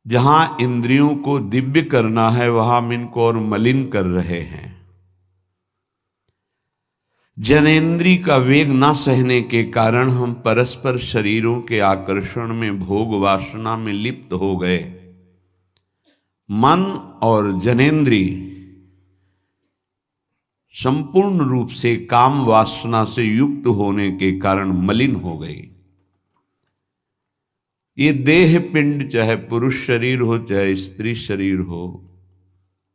जहां इंद्रियों को दिव्य करना है वहां हम इनको और मलिन कर रहे हैं। जनेन्द्रिय का वेग ना सहने के कारण हम परस्पर शरीरों के आकर्षण में, भोग वासना में लिप्त हो गए। मन और जनेन्द्रिय संपूर्ण रूप से काम वासना से युक्त होने के कारण मलिन हो गई। ये देह पिंड, चाहे पुरुष शरीर हो चाहे स्त्री शरीर हो,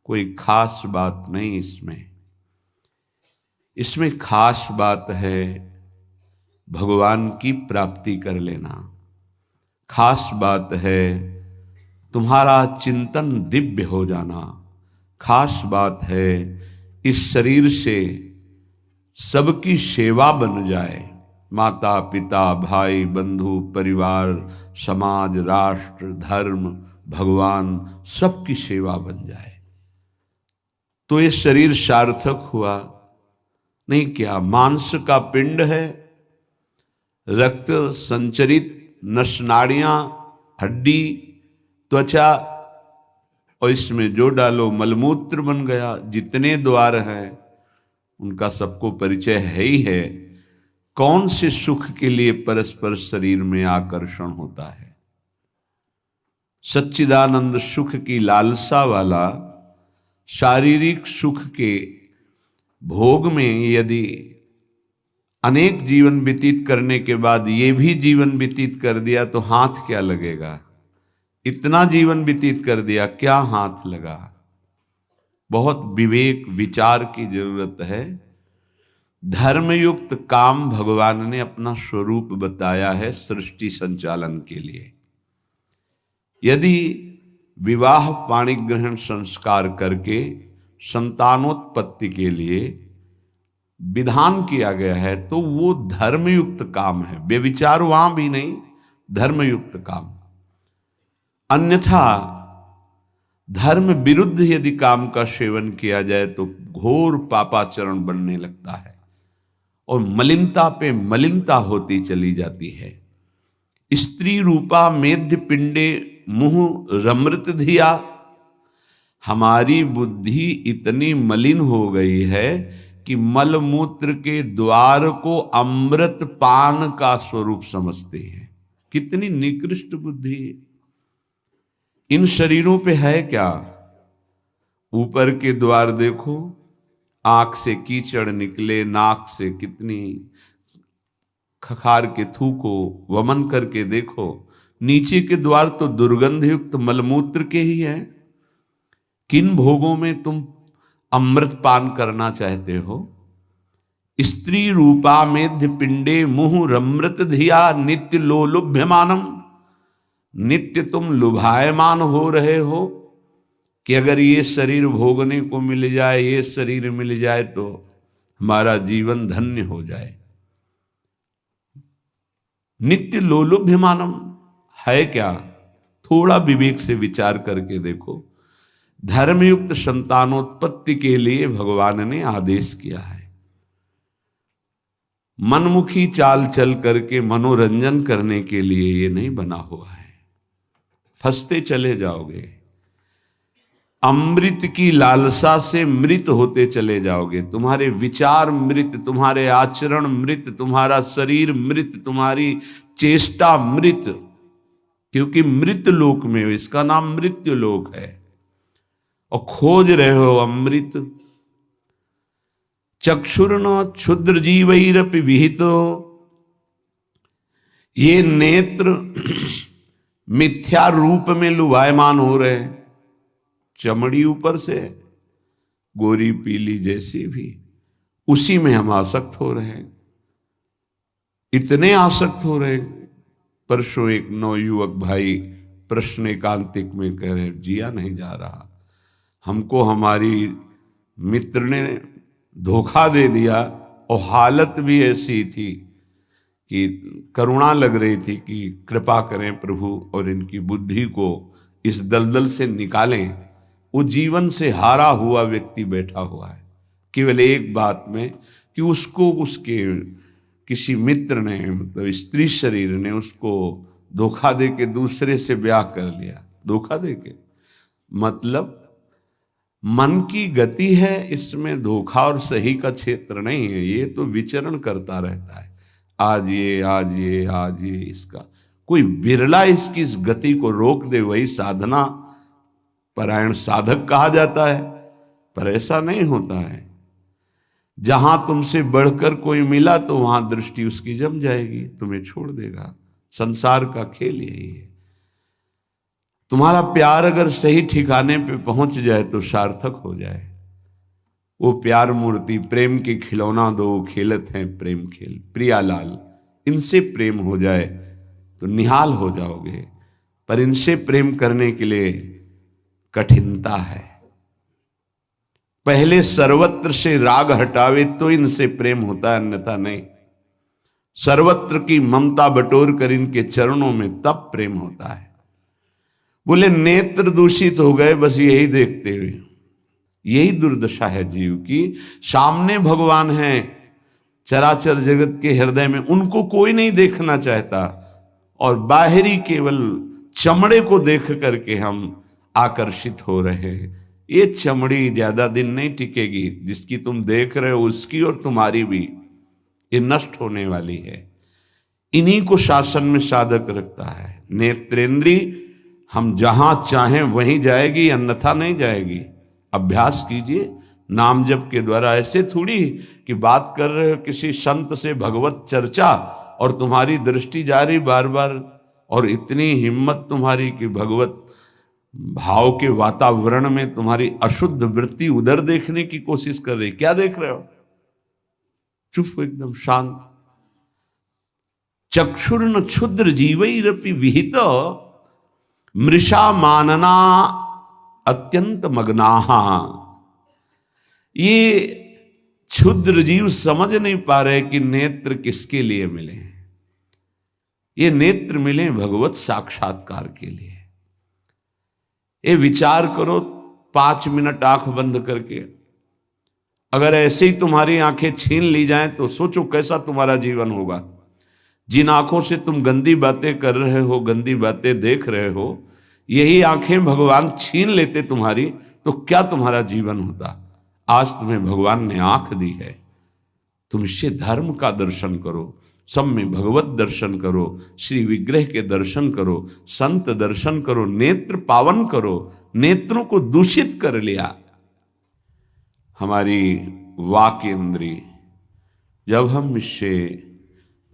कोई खास बात नहीं इसमें खास बात है भगवान की प्राप्ति कर लेना। खास बात है तुम्हारा चिंतन दिव्य हो जाना। खास बात है इस शरीर से सबकी सेवा बन जाए। माता पिता, भाई बंधु, परिवार, समाज, राष्ट्र, धर्म, भगवान, सबकी सेवा बन जाए तो ये शरीर सार्थक हुआ। नहीं क्या मांस का पिंड है, रक्त संचरित, नसनाड़ियां, हड्डी, त्वचा, और इसमें जो डालो मलमूत्र बन गया। जितने द्वार हैं उनका सबको परिचय है ही है। कौन से सुख के लिए परस्पर शरीर में आकर्षण होता है? सच्चिदानंद सुख की लालसा वाला शारीरिक सुख के भोग में यदि अनेक जीवन व्यतीत करने के बाद ये भी जीवन व्यतीत कर दिया तो हाथ क्या लगेगा? इतना जीवन व्यतीत कर दिया, क्या हाथ लगा? बहुत विवेक विचार की जरूरत है। धर्मयुक्त काम भगवान ने अपना स्वरूप बताया है सृष्टि संचालन के लिए। यदि विवाह पाणिग्रहण संस्कार करके संतानोत्पत्ति के लिए विधान किया गया है तो वो धर्मयुक्त काम है। व्यभिचार वहां भी नहीं, धर्मयुक्त काम। अन्यथा धर्म विरुद्ध यदि काम का सेवन किया जाए तो घोर पापाचरण बनने लगता है और मलिनता पे मलिनता होती चली जाती है। स्त्री रूपा मेध्य पिंडे मुंह रमृत धिया। हमारी बुद्धि इतनी मलिन हो गई है कि मलमूत्र के द्वार को अमृत पान का स्वरूप समझते हैं। कितनी निकृष्ट बुद्धि है। इन शरीरों पे है क्या? ऊपर के द्वार देखो, आंख से कीचड़ निकले, नाक से कितनी खखार के थूको, वमन करके देखो। नीचे के द्वार तो दुर्गंध युक्त मलमूत्र के ही हैं। किन भोगों में तुम अमृत पान करना चाहते हो? स्त्री रूपा मेध्य पिंडे मुहु रमृत धिया नित्य लोलुभ्यमानम। नित्य तुम लुभायमान हो रहे हो कि अगर ये शरीर भोगने को मिल जाए, ये शरीर मिल जाए तो हमारा जीवन धन्य हो जाए। नित्य लोलुभ्यमानम है क्या? थोड़ा विवेक से विचार करके देखो। धर्मयुक्त संतानोत्पत्ति के लिए भगवान ने आदेश किया है। मनमुखी चाल चल करके मनोरंजन करने के लिए ये नहीं बना हुआ है। फंसते चले जाओगे। अमृत की लालसा से मृत होते चले जाओगे। तुम्हारे विचार मृत, तुम्हारे आचरण मृत, तुम्हारा शरीर मृत, तुम्हारी चेष्टा मृत। क्योंकि मृत लोक में हो, इसका नाम मृत्यु लोक है और खोज रहे हो अमृत। चक्षुर्न क्षुद्र जीवैरपि विहितो। ये नेत्र मिथ्या रूप में लुभायमान हो रहे हैं। चमड़ी ऊपर से गोरी पीली जैसी भी, उसी में हम आसक्त हो रहे हैं। इतने आसक्त हो रहे हैं। परसों एक नवयुवक भाई प्रश्न एकांतिक में कह रहे, जिया नहीं जा रहा, हमको हमारी मित्र ने धोखा दे दिया और हालत भी ऐसी थी कि करुणा लग रही थी कि कृपा करें प्रभु और इनकी बुद्धि को इस दलदल से निकालें। वो जीवन से हारा हुआ व्यक्ति बैठा हुआ है केवल एक बात में कि उसको उसके किसी मित्र ने, मतलब स्त्री शरीर ने उसको धोखा दे के दूसरे से ब्याह कर लिया। धोखा देके। मतलब मन की गति है, इसमें धोखा और सही का क्षेत्र नहीं है। ये तो विचरण करता रहता है, आज ये आज ये आज ये। इसका कोई बिरला इसकी इस गति को रोक दे, वही साधना परायण साधक कहा जाता है। पर ऐसा नहीं होता है। जहां तुमसे बढ़कर कोई मिला तो वहां दृष्टि उसकी जम जाएगी, तुम्हें छोड़ देगा। संसार का खेल यही है। तुम्हारा प्यार अगर सही ठिकाने पे पहुंच जाए तो सार्थक हो जाए। वो प्यार मूर्ति प्रेम के खिलौना दो खेलत हैं प्रेम खेल, प्रियालाल, इनसे प्रेम हो जाए तो निहाल हो जाओगे। पर इनसे प्रेम करने के लिए कठिनता है। पहले सर्वत्र से राग हटावे तो इनसे प्रेम होता है, अन्यथा नहीं। सर्वत्र की ममता बटोर कर इनके चरणों में तब प्रेम होता है। बोले नेत्र दूषित हो गए बस यही देखते हुए। यही दुर्दशा है जीव की। सामने भगवान है चराचर जगत के हृदय में, उनको कोई नहीं देखना चाहता, और बाहरी केवल चमड़े को देख करके हम आकर्षित हो रहे हैं। ये चमड़ी ज्यादा दिन नहीं टिकेगी। जिसकी तुम देख रहे हो उसकी और तुम्हारी भी ये नष्ट होने वाली है। इन्हीं को शासन में साधक रखता है। नेत्रेंद्री हम जहां चाहें वहीं जाएगी, अन्यथा नहीं जाएगी। अभ्यास कीजिए नाम जप के द्वारा। ऐसे थोड़ी कि बात कर रहे हो किसी संत से भगवत चर्चा और तुम्हारी दृष्टि जा रही बार बार, और इतनी हिम्मत तुम्हारी कि भगवत भाव के वातावरण में तुम्हारी अशुद्ध वृत्ति उधर देखने की कोशिश कर रही। क्या देख रहे हो? चुप, एकदम शांत। चक्षुर्न क्षुद्र जीवैरपि विहित मृषा मानना अत्यंत मग्नाहा। ये क्षुद्र जीव समझ नहीं पा रहे कि नेत्र किसके लिए मिले। ये नेत्र मिले भगवत साक्षात्कार के लिए। ये विचार करो 5 मिनट आंख बंद करके, अगर ऐसे ही तुम्हारी आंखें छीन ली जाएं तो सोचो कैसा तुम्हारा जीवन होगा। जिन आंखों से तुम गंदी बातें कर रहे हो, गंदी बातें देख रहे हो, यही आंखें भगवान छीन लेते तुम्हारी, तो क्या तुम्हारा जीवन होता। आज तुम्हें भगवान ने आंख दी है, तुम इससे धर्म का दर्शन करो, सब में भगवत दर्शन करो, श्री विग्रह के दर्शन करो, संत दर्शन करो, नेत्र पावन करो। नेत्रों को दूषित कर लिया हमारी वाक इंद्री। जब हम इससे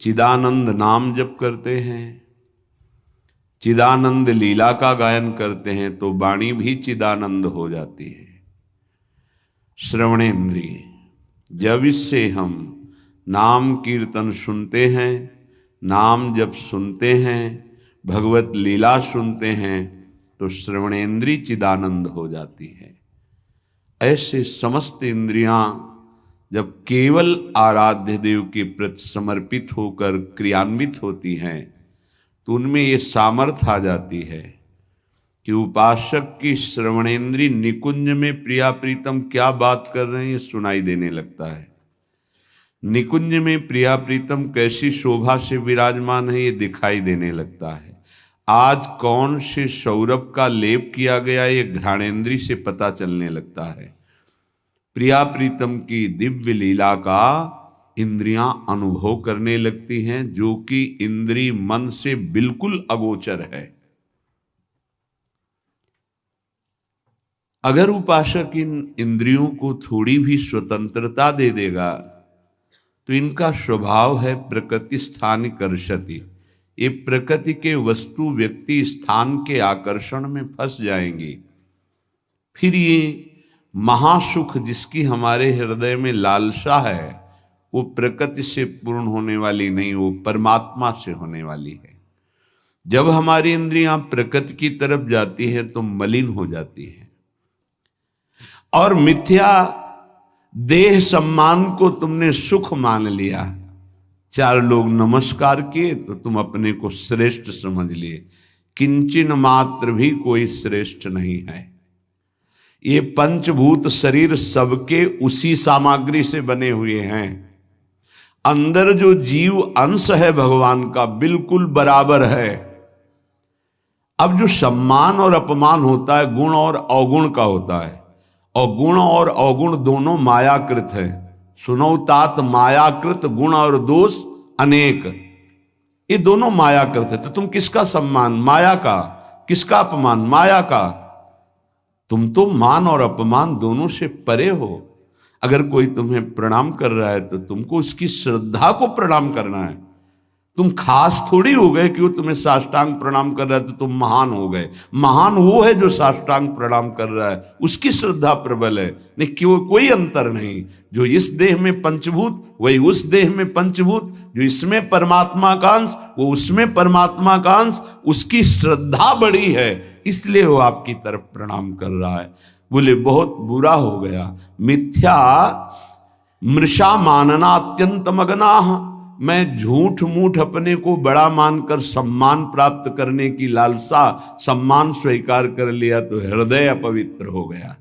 चिदानंद नाम जप करते हैं, चिदानंद लीला का गायन करते हैं, तो वाणी भी चिदानंद हो जाती है। श्रवणेन्द्रिय, जब इससे हम नाम कीर्तन सुनते हैं, नाम जब सुनते हैं, भगवत लीला सुनते हैं, तो श्रवणेन्द्रिय चिदानंद हो जाती है। ऐसे समस्त इंद्रियां जब केवल आराध्य देव के प्रति समर्पित होकर क्रियान्वित होती हैं, तो उनमें ये सामर्थ्य आ जाती है कि उपासक की श्रवणेन्द्रिय निकुंज में प्रिया प्रीतम क्या बात कर रहे हैं ये सुनाई देने लगता है। निकुंज में प्रिया प्रीतम कैसी शोभा से विराजमान है ये दिखाई देने लगता है। आज कौन से सौरभ का लेप किया गया ये घ्राणेन्द्रिय से पता चलने लगता है। प्रिया प्रीतम की दिव्य लीला का इंद्रियां अनुभव करने लगती हैं, जो कि इंद्रिय मन से बिल्कुल अगोचर है। अगर उपासक इन इंद्रियों को थोड़ी भी स्वतंत्रता दे देगा तो इनका स्वभाव है प्रकृति स्थान कर्षति। ये प्रकृति के वस्तु व्यक्ति स्थान के आकर्षण में फंस जाएंगी। फिर ये महासुख जिसकी हमारे हृदय में लालसा है, वो प्रकृति से पूर्ण होने वाली नहीं, वो परमात्मा से होने वाली है। जब हमारी इंद्रियां प्रकृति की तरफ जाती हैं तो मलिन हो जाती हैं, और मिथ्या देह सम्मान को तुमने सुख मान लिया। 4 लोग नमस्कार किए तो तुम अपने को श्रेष्ठ समझ लिए। किंचिन मात्र भी कोई श्रेष्ठ नहीं है। ये पंचभूत शरीर सबके उसी सामग्री से बने हुए हैं। अंदर जो जीव अंश है भगवान का बिल्कुल बराबर है। अब जो सम्मान और अपमान होता है गुण और अवगुण का होता है, और गुण और अवगुण दोनों मायाकृत है। सुनो तात मायाकृत गुण और दोष अनेक, ये दोनों मायाकृत है। तो तुम किसका सम्मान? माया का। किसका अपमान? माया का। तुम तो मान और अपमान दोनों से परे हो। अगर कोई तुम्हें प्रणाम कर रहा है तो तुमको उसकी श्रद्धा को प्रणाम करना है। तुम खास थोड़ी हो गए कि वो तुम्हें साष्टांग प्रणाम कर रहा है तो तुम महान हो गए। महान वो है जो साष्टांग प्रणाम कर रहा है, उसकी श्रद्धा प्रबल है। नहीं, क्यों? कोई अंतर नहीं। जो इस देह में पंचभूत वही उस देह में पंचभूत, जो इसमें परमात्मा का अंश वो उसमें परमात्मा का अंश, उसकी श्रद्धा बड़ी है इसलिए वो आपकी तरफ प्रणाम कर रहा है। बोले बहुत बुरा हो गया। मिथ्या मृषा मानना अत्यंत मगनाह, मैं झूठ मूठ अपने को बड़ा मानकर सम्मान प्राप्त करने की लालसा, सम्मान स्वीकार कर लिया तो हृदय अपवित्र हो गया।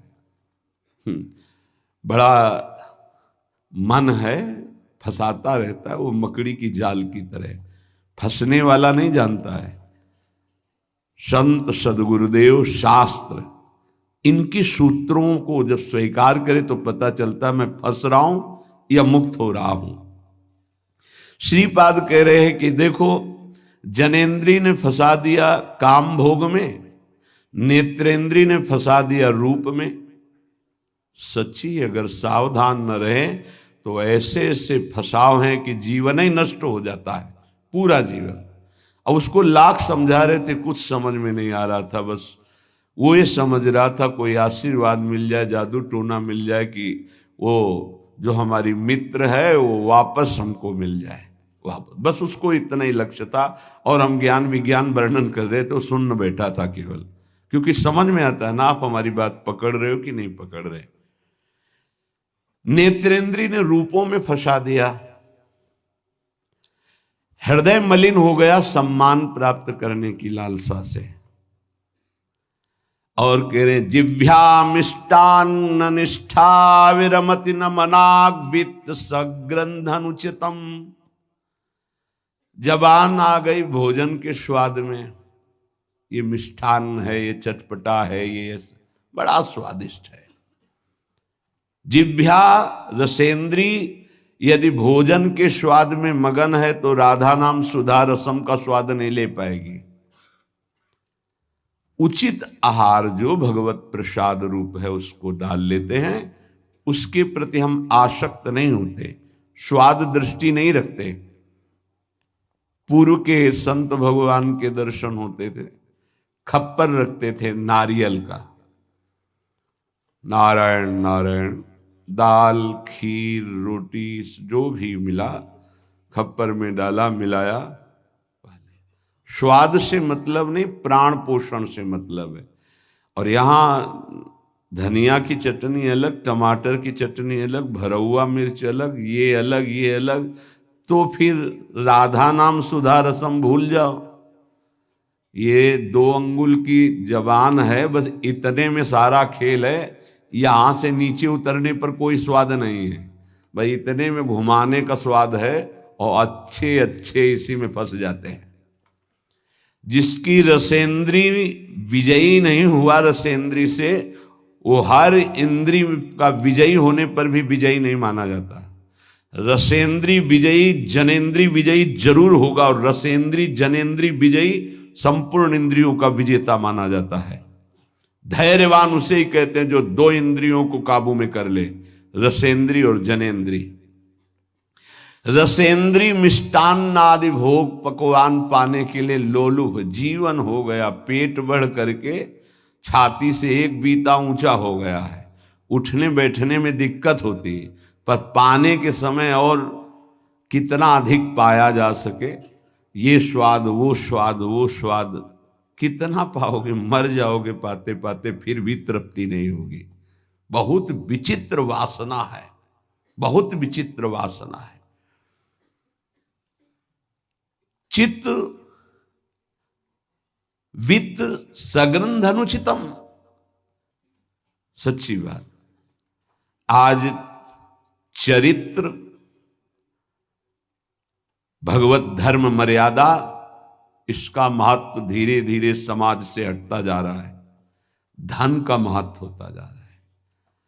बड़ा मन है, फंसाता रहता है, वो मकड़ी की जाल की तरह, फंसने वाला नहीं जानता है। संत सदगुरुदेव शास्त्र इनकी सूत्रों को जब स्वीकार करे तो पता चलता है मैं फंस रहा हूं या मुक्त हो रहा हूं। श्रीपाद कह रहे हैं कि देखो, जनेन्द्री ने फंसा दिया काम भोग में, नेत्रेंद्री ने फंसा दिया रूप में। सच्ची अगर सावधान न रहे तो ऐसे ऐसे फंसाव हैं कि जीवन ही नष्ट हो जाता है, पूरा जीवन। अब उसको लाख समझा रहे थे, कुछ समझ में नहीं आ रहा था। बस वो ये समझ रहा था कोई आशीर्वाद मिल जाए, जादू टोना मिल जाए कि वो जो हमारी मित्र है वो वापस हमको मिल जाए वापस। बस उसको इतना ही लक्ष्य था। और हम ज्ञान विज्ञान वर्णन कर रहे तो सुन बैठा था केवल, क्योंकि समझ में आता है ना आप हमारी बात पकड़ रहे हो कि नहीं पकड़ रहे। नेत्रेंद्री ने रूपों में फंसा दिया, हृदय मलिन हो गया सम्मान प्राप्त करने की लालसा से। और कह रहे जिभ्या मिष्टान्न निष्ठा विरमति न मनाग वित्त सग्रंथ अनुचितम। जबान आ गई भोजन के स्वाद में, ये मिष्ठान्न है, ये चटपटा है, ये बड़ा स्वादिष्ट है। जिभ्या रसेंद्री यदि भोजन के स्वाद में मगन है तो राधा नाम सुधा रसम का स्वाद नहीं ले पाएगी। उचित आहार जो भगवत प्रसाद रूप है उसको डाल लेते हैं, उसके प्रति हम आसक्त नहीं होते, स्वाद दृष्टि नहीं रखते। पूर्व के संत भगवान के दर्शन होते थे, खप्पर रखते थे नारियल का, नारायण नारायण, दाल खीर रोटी जो भी मिला खप्पर में डाला मिलाया। स्वाद से मतलब नहीं, प्राण पोषण से मतलब है। और यहाँ धनिया की चटनी अलग, टमाटर की चटनी अलग, भरा हुआ मिर्च अलग, ये अलग ये अलग, तो फिर राधा नाम सुधा रसम भूल जाओ। ये 2 अंगुल की जबान है, बस इतने में सारा खेल है। यहाँ से नीचे उतरने पर कोई स्वाद नहीं है, भाई इतने में घुमाने का स्वाद है। और अच्छे अच्छे इसी में फंस जाते हैं। जिसकी रसेंद्री विजयी नहीं हुआ रसेंद्री से, वो हर इंद्री का विजयी होने पर भी विजयी नहीं माना जाता। रसेंद्री विजयी जनेन्द्री विजयी जरूर होगा, और रसेंद्री जनेन्द्री विजयी संपूर्ण इंद्रियों का विजेता माना जाता है। धैर्यवान उसे ही कहते हैं जो 2 इंद्रियों को काबू में कर ले, रसेंद्री और जनेन्द्री। रसेंद्री मिष्टान्न आदि भोग पकवान पाने के लिए लोलुप जीवन हो गया, पेट बढ़ करके छाती से 1 बीता ऊंचा हो गया है। उठने बैठने में दिक्कत होती है, पर पाने के समय और कितना अधिक पाया जा सके, ये स्वाद वो स्वाद वो स्वाद कितना पाओगे, मर जाओगे पाते पाते, फिर भी तृप्ति नहीं होगी। बहुत विचित्र वासना है, बहुत विचित्र वासना है। चित्त वित्त सग्रंथ अनुचितम। सच्ची बात, आज चरित्र भगवत धर्म मर्यादा इसका महत्व धीरे धीरे समाज से हटता जा रहा है, धन का महत्व होता जा रहा है।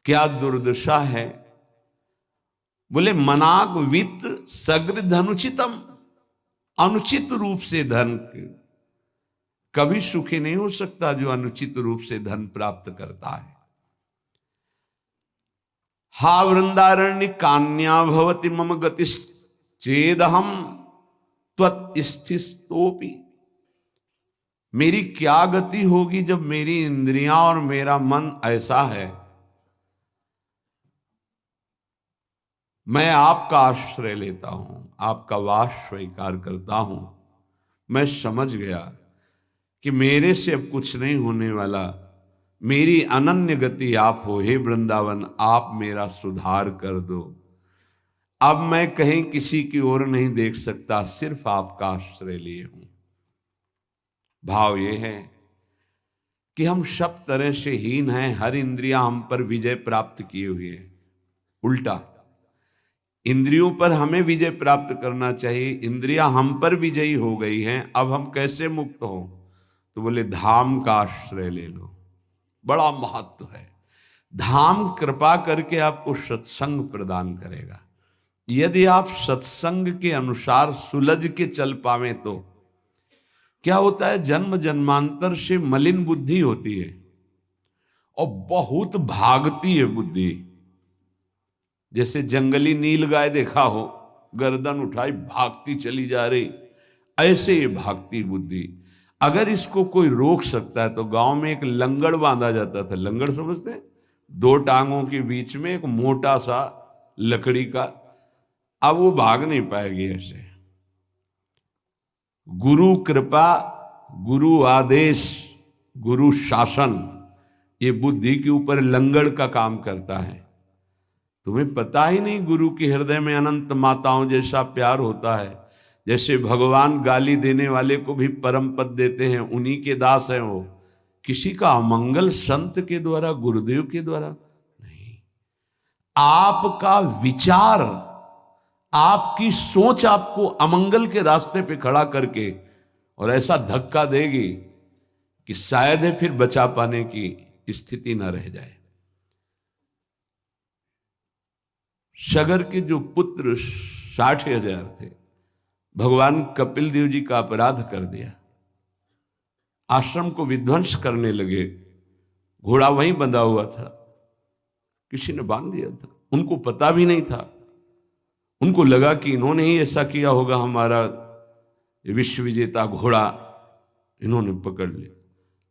क्या दुर्दशा है। बोले मनाग वित्त सग्र धनुचितम, अनुचित रूप से धन कभी सुखी नहीं हो सकता जो अनुचित रूप से धन प्राप्त करता है। हा वृंदारण्य कान्या भवति मम गतिश्चेदहम त्वत्स्थितोपि, मेरी क्या गति होगी जब मेरी इंद्रियां और मेरा मन ऐसा है। मैं आपका आश्रय लेता हूं, आपका वास स्वीकार करता हूं, मैं समझ गया कि मेरे से अब कुछ नहीं होने वाला, मेरी अनन्य गति आप हो। हे वृंदावन, आप मेरा सुधार कर दो। अब मैं कहीं किसी की ओर नहीं देख सकता, सिर्फ आपका आश्रय लिए हूं। भाव ये है कि हम सब तरह से हीन हैं, हर इंद्रियां हम पर विजय प्राप्त किए हुए है। उल्टा इंद्रियों पर हमें विजय प्राप्त करना चाहिए, इंद्रियां हम पर विजयी हो गई हैं, अब हम कैसे मुक्त हो। तो बोले धाम का आश्रय ले लो, बड़ा महत्व है। धाम कृपा करके आपको सत्संग प्रदान करेगा। यदि आप सत्संग के अनुसार सुलझ के चल पावे तो क्या होता है, जन्म जन्मांतर से मलिन बुद्धि होती है और बहुत भागती है बुद्धि। जैसे जंगली नील गाय देखा हो, गर्दन उठाई भागती चली जा रही, ऐसे ये भागती बुद्धि। अगर इसको कोई रोक सकता है तो गांव में एक लंगड़ बांधा जाता था। लंगड़ समझते हैं, दो टांगों के बीच में एक मोटा सा लकड़ी का। अब वो भाग नहीं पाएगी ऐसे। गुरु कृपा, गुरु आदेश, गुरु शासन, ये बुद्धि के ऊपर लंगड़ का काम करता है। तुम्हें पता ही नहीं गुरु के हृदय में अनंत माताओं जैसा प्यार होता है। जैसे भगवान गाली देने वाले को भी परम पद देते हैं, उन्हीं के दास हैं वो। किसी का अमंगल संत के द्वारा, गुरुदेव के द्वारा नहीं। आपका विचार, आपकी सोच आपको अमंगल के रास्ते पे खड़ा करके और ऐसा धक्का देगी कि शायद है फिर बचा पाने की स्थिति ना रह जाए। सगर के जो पुत्र 60,000 थे, भगवान कपिल देव जी का अपराध कर दिया, आश्रम को विध्वंस करने लगे। घोड़ा वहीं बंधा हुआ था, किसी ने बांध दिया था, उनको पता भी नहीं था। उनको लगा कि इन्होंने ही ऐसा किया होगा, हमारा विश्व विजेता घोड़ा इन्होंने पकड़ लिया।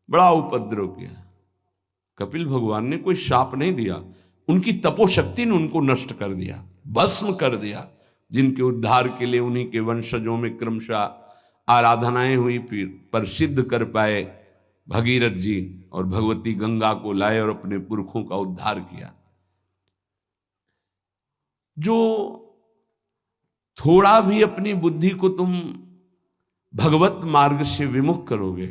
बड़ा उपद्रव किया। कपिल भगवान ने कोई शाप नहीं दिया, उनकी तपोशक्ति ने उनको नष्ट कर दिया, भस्म कर दिया। जिनके उद्धार के लिए उन्हीं के वंशजों में क्रमशः आराधनाएं हुई, फिर पर सिद्ध कर पाए भगीरथ जी और भगवती गंगा को लाए और अपने पुरखों का उद्धार किया। जो थोड़ा भी अपनी बुद्धि को तुम भगवत मार्ग से विमुख करोगे,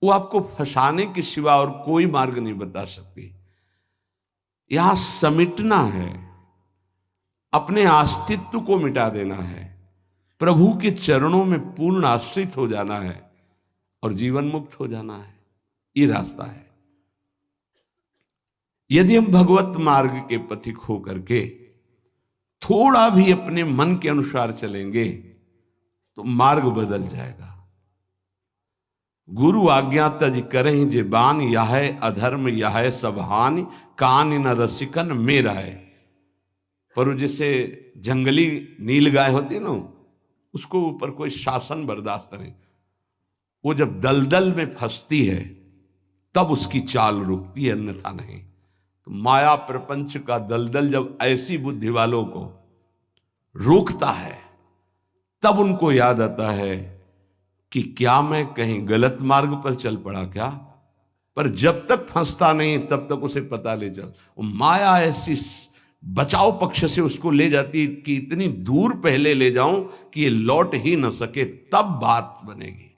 वो आपको फंसाने के सिवा और कोई मार्ग नहीं बता सकती। यहां समिटना है, अपने अस्तित्व को मिटा देना है, प्रभु के चरणों में पूर्ण आश्रित हो जाना है और जीवन मुक्त हो जाना है। ये रास्ता है। यदि हम भगवत मार्ग के पथिक हो करके थोड़ा भी अपने मन के अनुसार चलेंगे तो मार्ग बदल जाएगा। गुरु आज्ञा तज करें जे बान, यह अधर्म यह सब हानि, कान न रसिकन में रहे। पर जैसे जंगली नील गाय होती है ना, उसको ऊपर कोई शासन बर्दाश्त नहीं। वो जब दलदल में फंसती है तब उसकी चाल रुकती है, अन्यथा नहीं। तो माया प्रपंच का दलदल जब ऐसी बुद्धि वालों को रोकता है, तब उनको याद आता है कि क्या मैं कहीं गलत मार्ग पर चल पड़ा क्या। पर जब तक फंसता नहीं तब तक उसे पता ले चल। माया ऐसी बचाव पक्ष से उसको ले जाती कि इतनी दूर पहले ले जाऊं कि ये लौट ही न सके, तब बात बनेगी।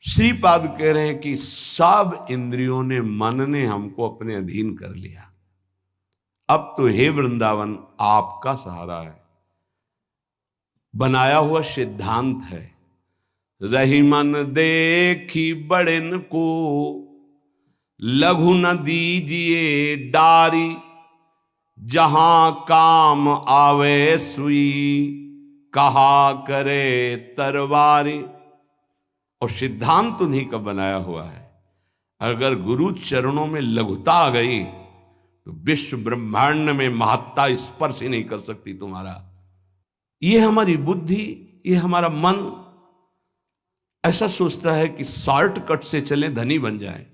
श्रीपाद कह रहे हैं कि सब इंद्रियों ने, मन ने हमको अपने अधीन कर लिया। अब तो हे वृंदावन आपका सहारा है। बनाया हुआ सिद्धांत है। रही मन देखी बड़न को, लघु न दीजिए डारी, जहां काम आवे सुई, कहा करे तरवारी। और सिद्धांत उन्हीं का बनाया हुआ है। अगर गुरु चरणों में लघुता आ गई तो विश्व ब्रह्मांड में महत्ता स्पर्श ही नहीं कर सकती तुम्हारा। ये हमारी बुद्धि, ये हमारा मन ऐसा सोचता है कि शॉर्टकट से चले धनी बन जाए,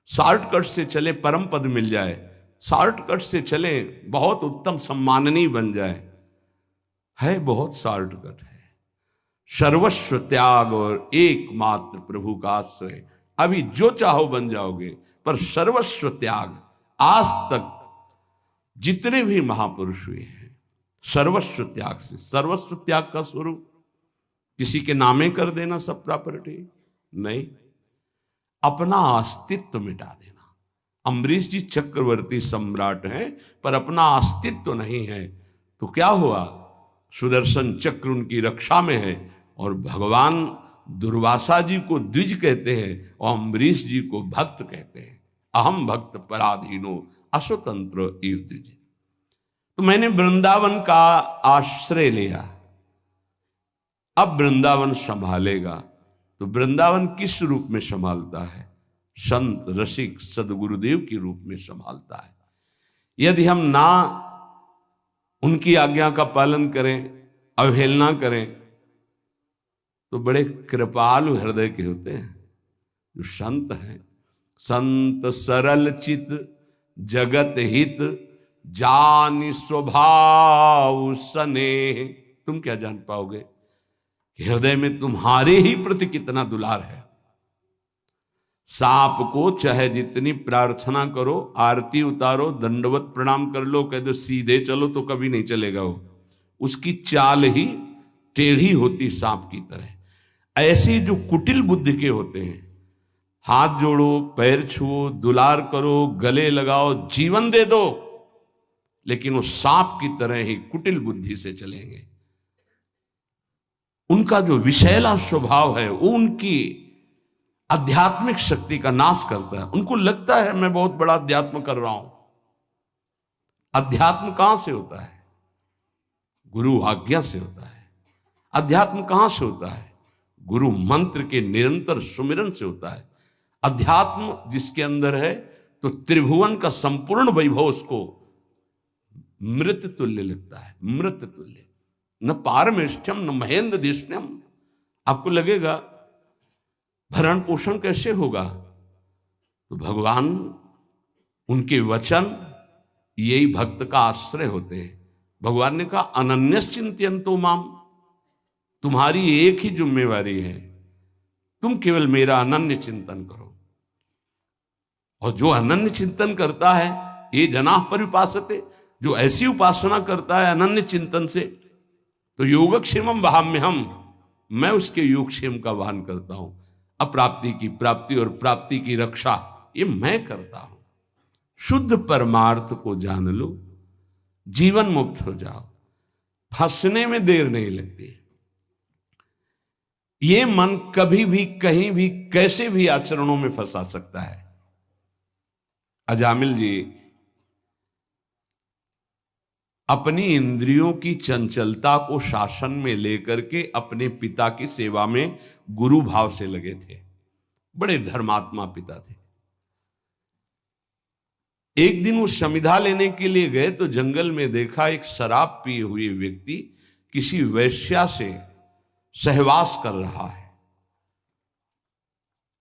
शॉर्टकट से चले परम पद मिल जाए, शॉर्टकट से चले बहुत उत्तम सम्माननीय बन जाए। है बहुत शॉर्टकट है। सर्वस्व त्याग और एकमात्र प्रभु का आश्रय। अभी जो चाहो बन जाओगे, पर सर्वस्व त्याग। आज तक जितने भी महापुरुष हुए हैं सर्वस्व त्याग से। सर्वस्व त्याग का स्वरूप किसी के नामे कर देना सब प्रॉपर्टी नहीं, अपना अस्तित्व मिटा देना। अम्बरीश जी चक्रवर्ती सम्राट हैं पर अपना अस्तित्व नहीं है, तो क्या हुआ? सुदर्शन चक्र उनकी रक्षा में है और भगवान दुर्वासा जी को द्विज कहते हैं और अम्बरीश जी को भक्त कहते हैं। अहम भक्त पराधीनो अस्वतंत्र इव द्विज। तो मैंने वृंदावन का आश्रय लिया, अब वृंदावन संभालेगा। तो वृंदावन किस रूप में संभालता है? संत रसिक सदगुरुदेव के रूप में संभालता है। यदि हम ना उनकी आज्ञा का पालन करें, अवहेलना करें, तो बड़े कृपालु हृदय के होते हैं जो संत हैं। संत सरल चित जगत हित, जानि स्वभाव स्नेह। तुम क्या जान पाओगे कि हृदय में तुम्हारे ही प्रति कितना दुलार है। सांप को चाहे जितनी प्रार्थना करो, आरती उतारो, दंडवत प्रणाम कर लो, कह दो सीधे चलो तो कभी नहीं चलेगा वो। उसकी चाल ही टेढ़ी होती सांप की तरह। ऐसे जो कुटिल बुद्धि के होते हैं, हाथ जोड़ो, पैर छुओ, दुलार करो, गले लगाओ, जीवन दे दो, लेकिन वो सांप की तरह ही कुटिल बुद्धि से चलेंगे। उनका जो विषैला स्वभाव है वो उनकी आध्यात्मिक शक्ति का नाश करता है। उनको लगता है मैं बहुत बड़ा अध्यात्म कर रहा हूं। अध्यात्म कहां से होता है? गुरु आज्ञा से होता है। अध्यात्म कहां से होता है? गुरु मंत्र के निरंतर सुमिरन से होता है। अध्यात्म जिसके अंदर है तो त्रिभुवन का संपूर्ण वैभव उसको मृत तुल्य लगता है। मृत तुल्य, न पारमेष्ठ्यम न महेंद्र दिष्ण्यम। आपको लगेगा भरण पोषण कैसे होगा? तो भगवान, उनके वचन यही भक्त का आश्रय होते हैं। भगवान ने कहा अनन्यश्चिंत्यन्तो माम, तुम्हारी एक ही जिम्मेवारी है, तुम केवल मेरा अनन्य चिंतन करो। और जो अनन्य चिंतन करता है, ये जनाः परिपासते, जो ऐसी उपासना करता है अनन्य चिंतन से, तो योगक्षेमम वहाम्यहम, मैं उसके योगक्षेम का वहन करता हूं। अप्राप्ति की प्राप्ति और प्राप्ति की रक्षा ये मैं करता हूं। शुद्ध परमार्थ को जान लो, जीवन मुक्त हो जाओ, फंसने में देर नहीं लगती। ये मन कभी भी कहीं भी कैसे भी आचरणों में फंसा सकता है। अजामिल जी अपनी इंद्रियों की चंचलता को शासन में लेकर के अपने पिता की सेवा में गुरु भाव से लगे थे। बड़े धर्मात्मा पिता थे। एक दिन वो समिधा लेने के लिए गए तो जंगल में देखा एक शराब पिए हुए व्यक्ति किसी वैश्या से सहवास कर रहा है।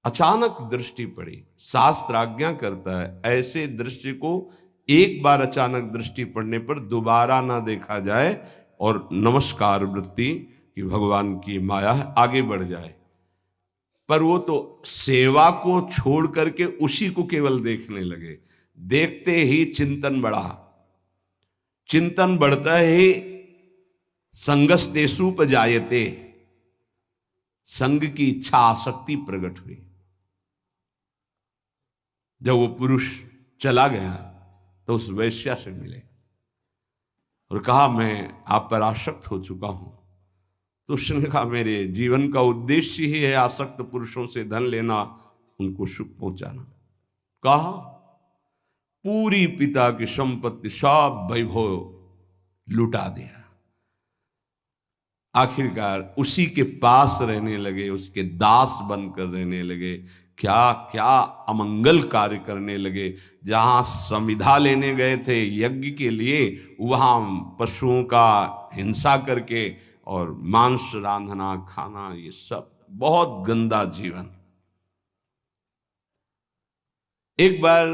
अचानक दृष्टि पड़ी। शास्त्र आज्ञा करता है ऐसे दृश्य को एक बार अचानक दृष्टि पड़ने पर दोबारा ना देखा जाए और नमस्कार वृत्ति कि भगवान की माया है, आगे बढ़ जाए। पर वो तो सेवा को छोड़ करके उसी को केवल देखने लगे। देखते ही चिंतन बढ़ा। चिंतन बढ़ता ही संगस्तेषुपजायते, संग की इच्छा आसक्ति प्रकट हुई। जब वो पुरुष चला गया तो उस वैश्या से मिले और कहा मैं आप पर आसक्त हो चुका हूं, तो उसने कहा मेरे जीवन का उद्देश्य ही है आसक्त पुरुषों से धन लेना, उनको सुख पहुंचाना। कहा पूरी पिता की संपत्ति सब वैभव लुटा दिया। आखिरकार उसी के पास रहने लगे, उसके दास बनकर रहने लगे, क्या क्या अमंगल कार्य करने लगे। जहां संविधा लेने गए थे यज्ञ के लिए, वहां पशुओं का हिंसा करके और मांस रांधना खाना, ये सब बहुत गंदा जीवन। एक बार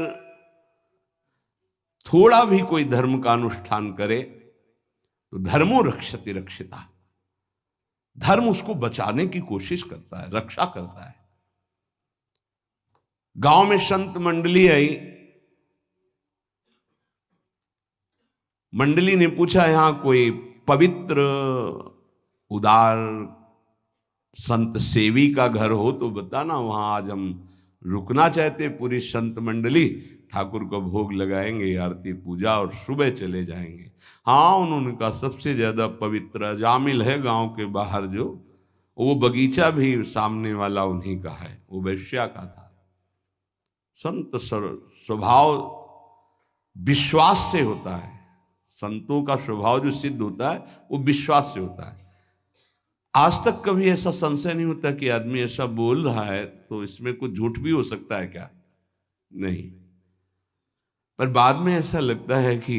थोड़ा भी कोई धर्म का अनुष्ठान करे तो धर्मो रक्षति रक्षिता, धर्म उसको बचाने की कोशिश करता है, रक्षा करता है। गांव में संत मंडली आई, मंडली ने पूछा यहां कोई पवित्र उदार संत सेवी का घर हो तो बताना, वहां आज हम रुकना चाहते। पूरी संत मंडली ठाकुर को भोग लगाएंगे, आरती पूजा और सुबह चले जाएंगे। हाँ, उन्होंने कहा सबसे ज्यादा पवित्र अजामिल है गांव के बाहर, जो वो बगीचा भी सामने वाला उन्हीं का है, वो वैश्या का था। संत स्वभाव विश्वास से होता है, संतों का स्वभाव जो सिद्ध होता है वो विश्वास से होता है। आज तक कभी ऐसा संशय नहीं होता कि आदमी ऐसा बोल रहा है तो इसमें कुछ झूठ भी हो सकता है क्या? नहीं, पर बाद में ऐसा लगता है कि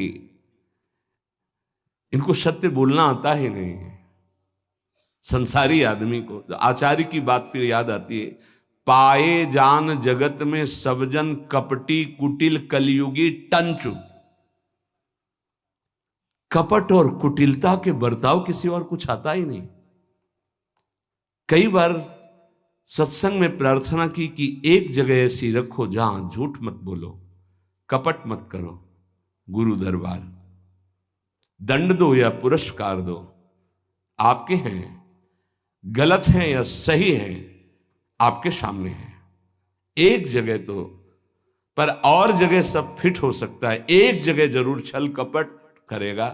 इनको सत्य बोलना आता ही नहीं है। संसारी आदमी को आचार्य की बात फिर याद आती है, पाए जान जगत में सब जन कपटी कुटिल कलयुगी टंचु। कपट और कुटिलता के बर्ताव किसी और कुछ आता ही नहीं। कई बार सत्संग में प्रार्थना की कि एक जगह ऐसी रखो जहां झूठ मत बोलो, कपट मत करो, गुरु दरबार। दंड दो या पुरस्कार दो, आपके हैं, गलत हैं या सही हैं आपके सामने है। एक जगह तो, पर और जगह सब फिट हो सकता है, एक जगह जरूर छल कपट करेगा,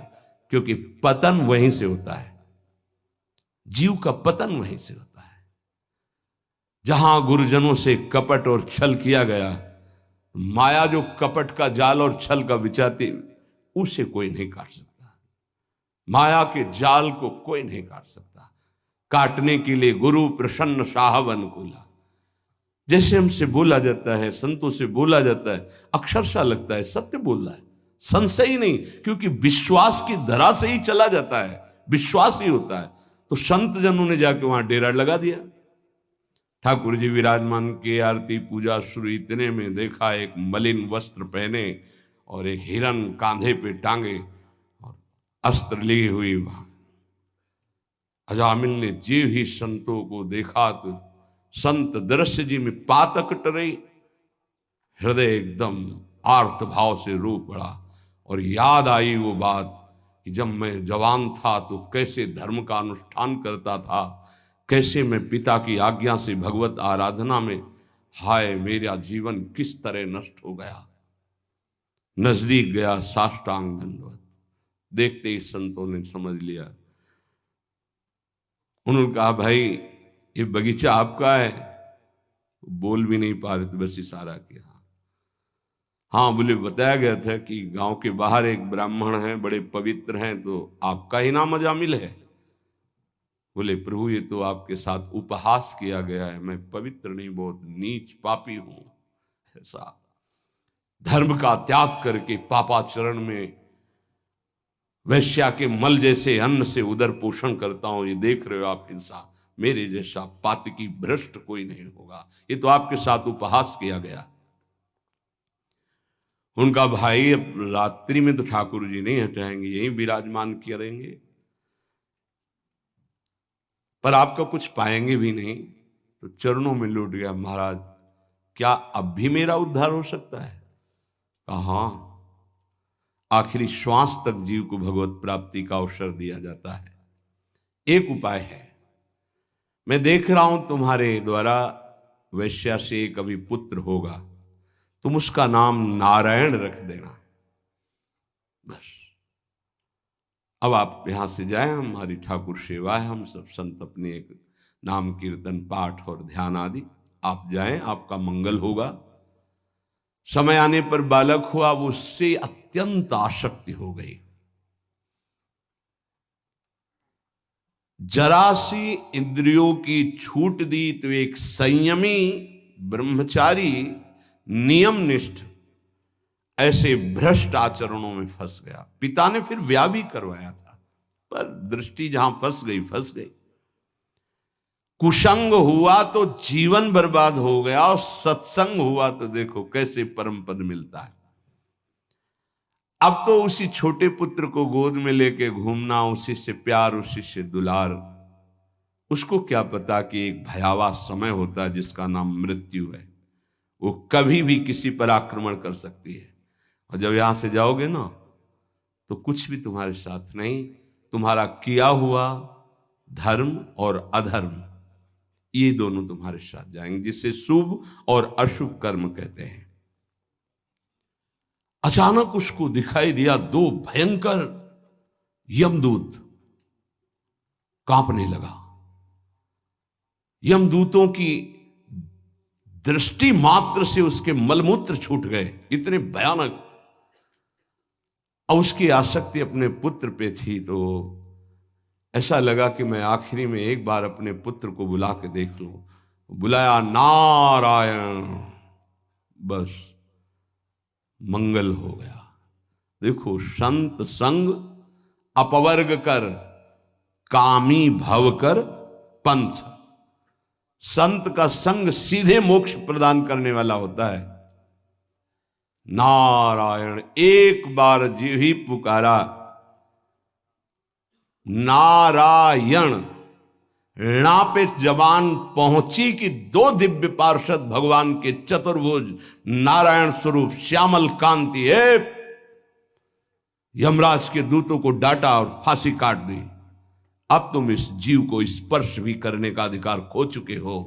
क्योंकि पतन वहीं से होता है, जीव का पतन वहीं से होता है। जहां गुरुजनों से कपट और छल किया गया, माया जो कपट का जाल और छल का बिछाती, उसे कोई नहीं काट सकता। माया के जाल को कोई नहीं काट सकता। काटने के लिए गुरु प्रसन्न साहब अनुकूला। जैसे हमसे बोला जाता है, संतों से बोला जाता है, अक्षरशः लगता है सत्य बोल रहा है, संशय ही नहीं, क्योंकि विश्वास की धरा से ही चला जाता है, विश्वास ही होता है। तो संत जनों ने जाके वहां डेरा लगा दिया। ठाकुर जी विराजमान के, आरती पूजा शुरू, इतने में देखा एक मलिन वस्त्र पहने और एक हिरन कांधे पे टांगे और अस्त्र ली हुई वहां। अजामिल ने जीव ही संतों को देखा तो संत दृश्य जी में पातक टरे, हृदय एकदम आर्त भाव से रो पड़ा और याद आई वो बात कि जब मैं जवान था तो कैसे धर्म का अनुष्ठान करता था, कैसे मैं पिता की आज्ञा से भगवत आराधना में, हाय मेरा जीवन किस तरह नष्ट हो गया। नजदीक गया, साष्टांग दंडवत। देखते ही संतों ने समझ लिया। उन्होंने कहा भाई ये बगीचा आपका है? बोल भी नहीं पा रहे थे, बस इशारा किया। हाँ बोले, बताया गया था कि गांव के बाहर एक ब्राह्मण हैं, बड़े पवित्र हैं, तो आपका ही नाम अजामिल है। बोले प्रभु ये तो आपके साथ उपहास किया गया है, मैं पवित्र नहीं, बहुत नीच पापी हूं। ऐसा धर्म का त्याग करके पापाचरण में वैश्या के मल जैसे अन्न से उदर पोषण करता हूं, ये देख रहे हो आप हिंसा, मेरे जैसा पातकी भ्रष्ट कोई नहीं होगा, ये तो आपके साथ उपहास किया गया। उनका भाई अब रात्रि में तो ठाकुर जी नहीं हटाएंगे, यहीं विराजमान करेंगे, पर आपका कुछ पाएंगे भी नहीं। तो चरणों में लौट गया, महाराज क्या अब भी मेरा उद्धार हो सकता है? कहा हाँ, आखिरी श्वास तक जीव को भगवत प्राप्ति का अवसर दिया जाता है। एक उपाय है, मैं देख रहा हूं तुम्हारे द्वारा वैश्या से एक अभी पुत्र होगा, तुम उसका नाम नारायण रख देना, बस। अब आप यहां से जाएं, हमारी ठाकुर सेवा है, हम सब संत अपने एक नाम कीर्तन पाठ और ध्यान आदि, आप जाएं, आपका मंगल होगा। समय आने पर बालक हुआ, वो उससे अत्यंत आसक्ति हो गई। जरा सी इंद्रियों की छूट दी तो एक संयमी ब्रह्मचारी नियमनिष्ठ ऐसे भ्रष्ट आचरणों में फंस गया। पिता ने फिर ब्याह भी करवाया था, पर दृष्टि जहां फंस गई। कुसंग हुआ तो जीवन बर्बाद हो गया, और सत्संग हुआ तो देखो कैसे परम पद मिलता है। अब तो उसी छोटे पुत्र को गोद में लेके घूमना, उसी से प्यार, उसी से दुलार। उसको क्या पता कि एक भयावह समय होता है जिसका नाम मृत्यु है, वो कभी भी किसी पर आक्रमण कर सकती है। और जब यहां से जाओगे ना, तो कुछ भी तुम्हारे साथ नहीं, तुम्हारा किया हुआ धर्म और अधर्म, ये दोनों तुम्हारे साथ जाएंगे, जिसे शुभ और अशुभ कर्म कहते हैं। अचानक उसको दिखाई दिया दो भयंकर यमदूत, कांपने लगा। यमदूतों की दृष्टि मात्र से उसके मलमूत्र छूट गए, इतने भयानक। और उसकी आसक्ति अपने पुत्र पे थी, तो ऐसा लगा कि मैं आखिरी में एक बार अपने पुत्र को बुला के देख लूं। बुलाया, नारायण, बस मंगल हो गया। देखो, संत संग अपवर्ग कर, कामी भव कर पंथ। संत का संग सीधे मोक्ष प्रदान करने वाला होता है। नारायण, एक बार जी ही पुकारा, नारायण, ऋणा पे जबान पहुंची कि दो दिव्य पार्षद भगवान के चतुर्भुज नारायण स्वरूप श्यामल कांति है, यमराज के दूतों को डांटा और फांसी काट दी। अब तुम इस जीव को स्पर्श भी करने का अधिकार खो चुके हो।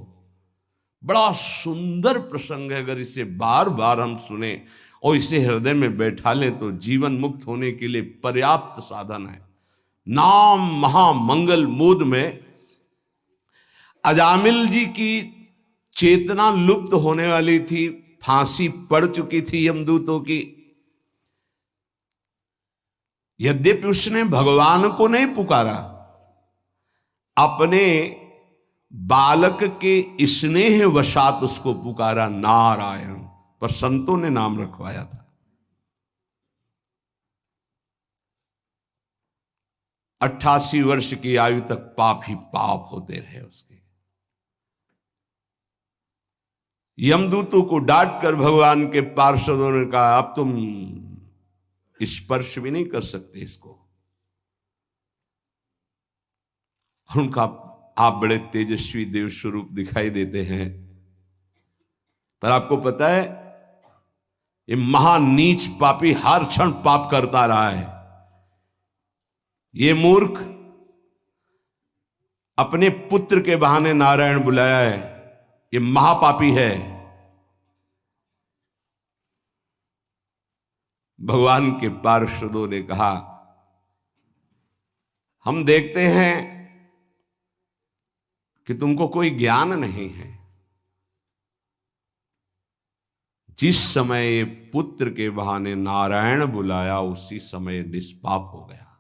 बड़ा सुंदर प्रसंग है, अगर इसे बार बार हम सुने और इसे हृदय में बैठा लें तो जीवन मुक्त होने के लिए पर्याप्त साधन है। नाम महामंगल मूद में अजामिल जी की चेतना लुप्त होने वाली थी, फांसी पड़ चुकी थी यमदूतों की। यद्यपि उसने भगवान को नहीं पुकारा, अपने बालक के स्नेह वशात उसको पुकारा नारायण, पर संतों ने नाम रखवाया था। 88 वर्ष की आयु तक पाप ही पाप होते रहे उसके। यमदूतों को डांट कर भगवान के पार्षदों ने कहा, अब तुम स्पर्श भी नहीं कर सकते इसको। उनका आप बड़े तेजस्वी देव स्वरूप दिखाई देते हैं, पर आपको पता है ये महानीच पापी हर क्षण पाप करता रहा है। ये मूर्ख अपने पुत्र के बहाने नारायण बुलाया है, ये महापापी है। भगवान के पार्षदों ने कहा, हम देखते हैं कि तुमको कोई ज्ञान नहीं है। जिस समय पुत्र के बहाने नारायण बुलाया, उसी समय निष्पाप हो गया।